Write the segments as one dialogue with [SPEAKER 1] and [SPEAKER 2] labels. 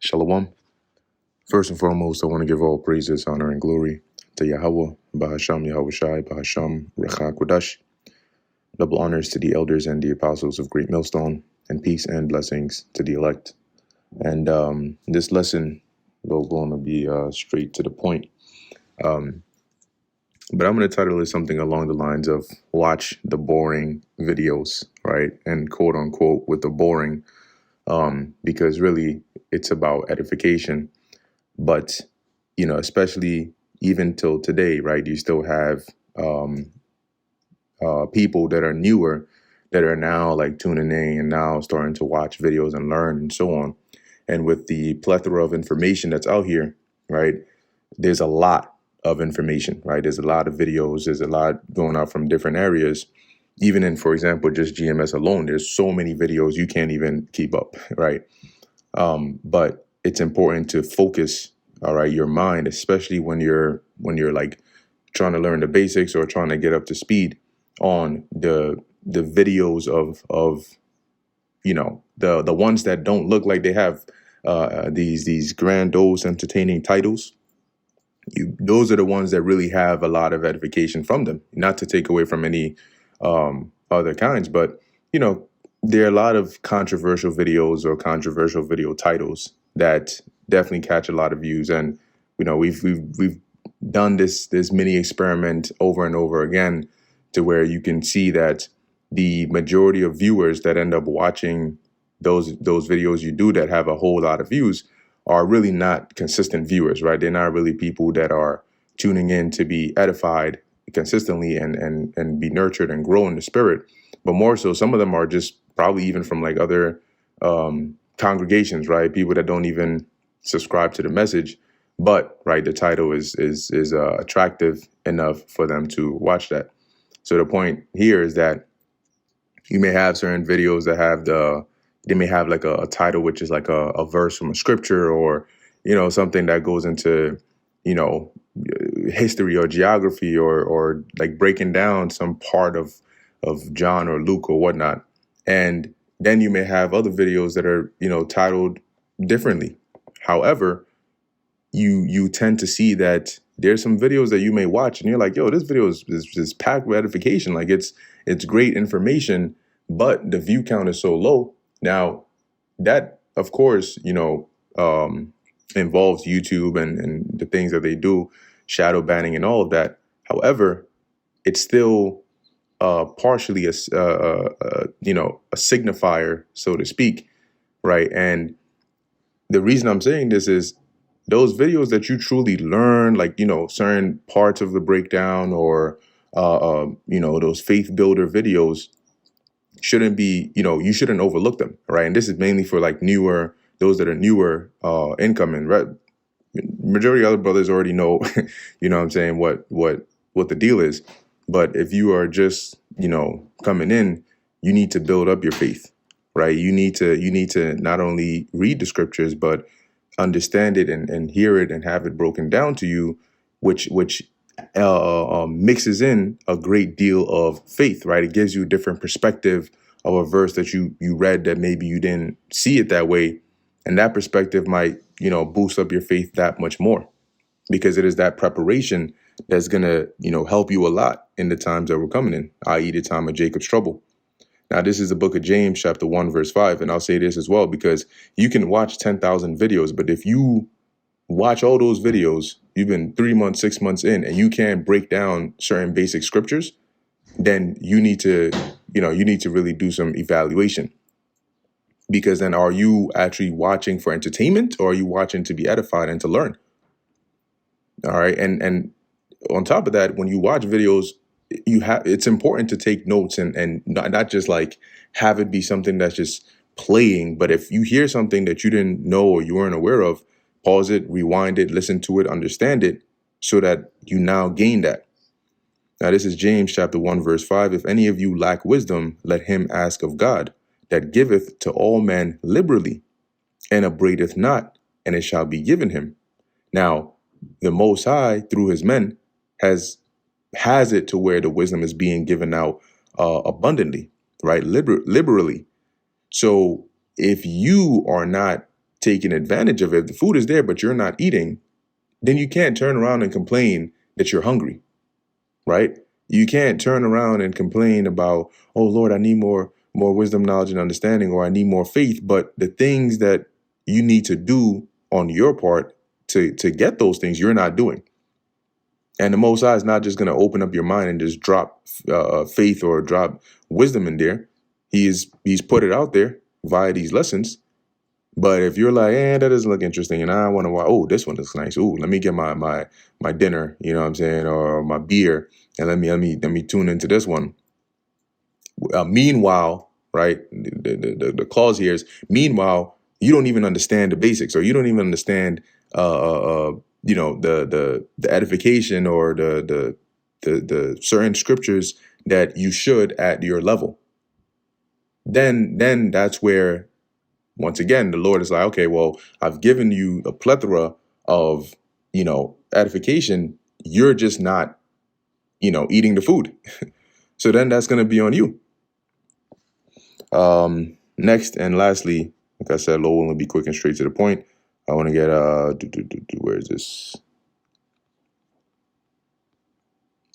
[SPEAKER 1] Shalom. First and foremost, I want to give all praises, honor, and glory to Yahweh, Bahasham Yahweh Shai, Bahasham Recha Kodash. Double honors to the elders and the apostles of Great Millstone, and peace and blessings to the elect. And this lesson, we're going to be straight to the point. But I'm going to title it something along the lines of watch the boring videos, right? And quote unquote with the boring, because really it's about edification. But, especially even till today, right, you still have people that are newer that are now like tuning in and now starting to watch videos and learn and so on. And with the plethora of information that's out here, right, there's a lot of information, right? There's a lot of videos. There's a lot going out from different areas. Even in, for example, just GMS alone, there's so many videos you can't even keep up, right? But it's important to focus, all right, your mind, especially when you're like trying to learn the basics or trying to get up to speed on the videos of the ones that don't look like they have these grandiose entertaining titles. Those are the ones that really have a lot of edification from them. Not to take away from any other kinds, but there are a lot of controversial videos or controversial video titles that definitely catch a lot of views. And we've done this mini experiment over and over again, to where you can see that the majority of viewers that end up watching those videos you do that have a whole lot of views are really not consistent viewers, right? They're not really people that are tuning in to be edified consistently and be nurtured and grow in the spirit. But more so, some of them are just probably even from like other congregations, right? People that don't even subscribe to the message, but right, the title is attractive enough for them to watch that. So the point here is that you may have certain videos that have they may have like a title which is like a verse from a scripture, or something that goes into history or geography, or like breaking down some part of John or Luke or whatnot. And then you may have other videos that are titled differently. However, you tend to see that there's some videos that you may watch and you're like, yo, this video is packed with edification. Like it's great information, but the view count is so low. Now, that, of course, involves YouTube and the things that they do, shadow banning and all of that. However, it's still partially a signifier, so to speak, right? And the reason I'm saying this is those videos that you truly learn, like, certain parts of the breakdown, or, those faith builder videos, shouldn't be, you shouldn't overlook them, right? And this is mainly for like those that are newer incoming, right? Majority of other brothers already know, what I'm saying, what the deal is. But if you are just, coming in, you need to build up your faith, right? You need to not only read the scriptures, but understand it and hear it and have it broken down to you, which mixes in a great deal of faith, right? It gives you a different perspective of a verse that you read that maybe you didn't see it that way. And that perspective might, boost up your faith that much more, because it is that preparation that's going to, help you a lot in the times that we're coming in, i.e. the time of Jacob's trouble. Now, this is the book of James, chapter 1, verse 5. And I'll say this as well, because you can watch 10,000 videos, but if you watch all those videos, you've been 3 months, 6 months in, and you can't break down certain basic scriptures, then you need to really do some evaluation. Because then, are you actually watching for entertainment, or are you watching to be edified and to learn? All right. And on top of that, when you watch videos, it's important to take notes and not just like have it be something that's just playing. But if you hear something that you didn't know or you weren't aware of, pause it, rewind it, listen to it, understand it, so that you now gain that. Now, this is James chapter 1, verse 5. If any of you lack wisdom, let him ask of God, that giveth to all men liberally, and upbraideth not, and it shall be given him. Now, the Most High, through his men, has it to where the wisdom is being given out abundantly, right? Liberally. So if you are not taking advantage of it, if the food is there, but you're not eating, then you can't turn around and complain that you're hungry, right? You can't turn around and complain about, oh Lord, I need more wisdom, knowledge, and understanding, or I need more faith. But the things that you need to do on your part to get those things, you're not doing. And the Most High is not just going to open up your mind and just drop faith or drop wisdom in there. He's put it out there via these lessons. But if you're like, that doesn't look interesting, and I want to watch, oh, this one looks nice. Oh, let me get my dinner, you know what I'm saying, or my beer, and let me tune into this one. Meanwhile, right, the clause here is, meanwhile, you don't even understand the basics, or you don't even understand, the edification or the certain scriptures that you should at your level. Then that's where, once again, the Lord is like, okay, well, I've given you a plethora of, edification. You're just not, eating the food. So then that's going to be on you. Next and lastly, like I said, Lowell will be quick and straight to the point. I want to get, where is this?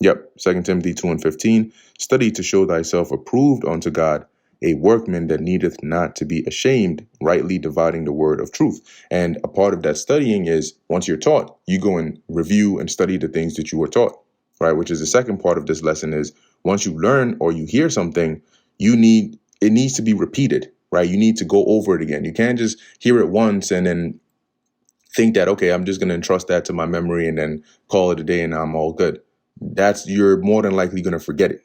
[SPEAKER 1] Yep. 2 Timothy 2:15. Study to show thyself approved unto God, a workman that needeth not to be ashamed, rightly dividing the word of truth. And a part of that studying is, once you're taught, you go and review and study the things that you were taught, right? Which is the second part of this lesson is, once you learn or you hear something, it needs to be repeated, right? You need to go over it again. You can't just hear it once and then think that, okay, I'm just going to entrust that to my memory and then call it a day and I'm all good. You're more than likely going to forget it.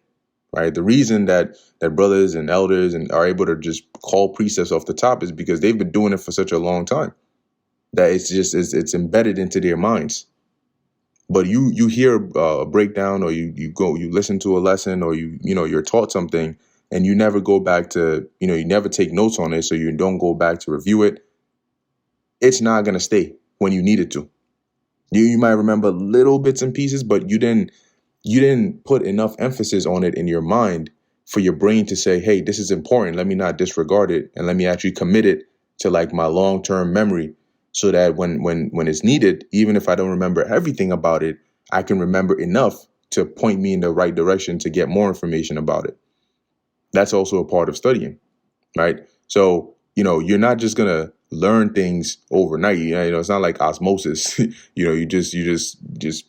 [SPEAKER 1] Right. The reason that brothers and elders and are able to just call precepts off the top is because they've been doing it for such a long time that it's embedded into their minds. But you hear a breakdown, or you listen to a lesson, or you're taught something, and you never go back to, you never take notes on it, so you don't go back to review it. It's not going to stay when you need it to. You might remember little bits and pieces, but you didn't put enough emphasis on it in your mind for your brain to say, hey, this is important. Let me not disregard it. And let me actually commit it to like my long-term memory, so that when it's needed, even if I don't remember everything about it, I can remember enough to point me in the right direction to get more information about it. That's also a part of studying, right? So, you're not just going to learn things overnight. It's not like osmosis. You just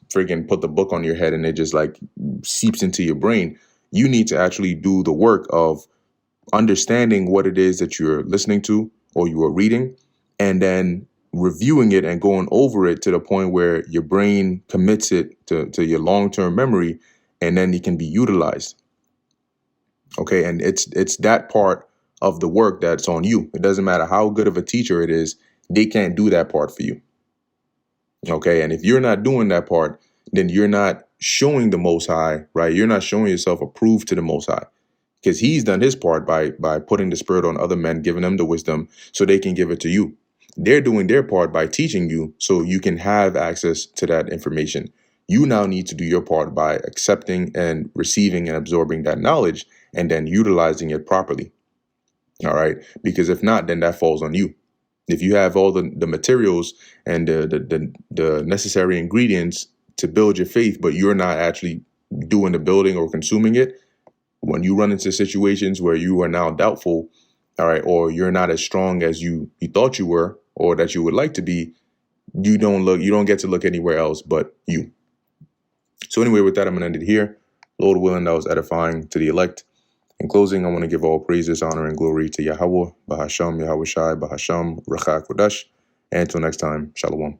[SPEAKER 1] freaking put the book on your head and it just like seeps into your brain. You need to actually do the work of understanding what it is that you're listening to or you are reading, and then reviewing it and going over it to the point where your brain commits it to your long-term memory, and then it can be utilized. Okay. And it's that part of the work that's on you. It doesn't matter how good of a teacher it is. They can't do that part for you. Okay. And if you're not doing that part, then you're not showing the Most High, right? You're not showing yourself approved to the Most High, because he's done his part by putting the Spirit on other men, giving them the wisdom so they can give it to you. They're doing their part by teaching you so you can have access to that information. You now need to do your part by accepting and receiving and absorbing that knowledge and then utilizing it properly. All right. Because if not, then that falls on you. If you have all the materials and the necessary ingredients to build your faith, but you're not actually doing the building or consuming it, when you run into situations where you are now doubtful, all right, or you're not as strong as you thought you were or that you would like to be, you don't get to look anywhere else but you. So anyway, with that, I'm going to end it here. Lord willing, that was edifying to the elect. In closing, I want to give all praises, honor, and glory to Yahweh, Bahasham, Yahweh Shai, Bahasham, Rachak Kodash. And until next time, Shalom.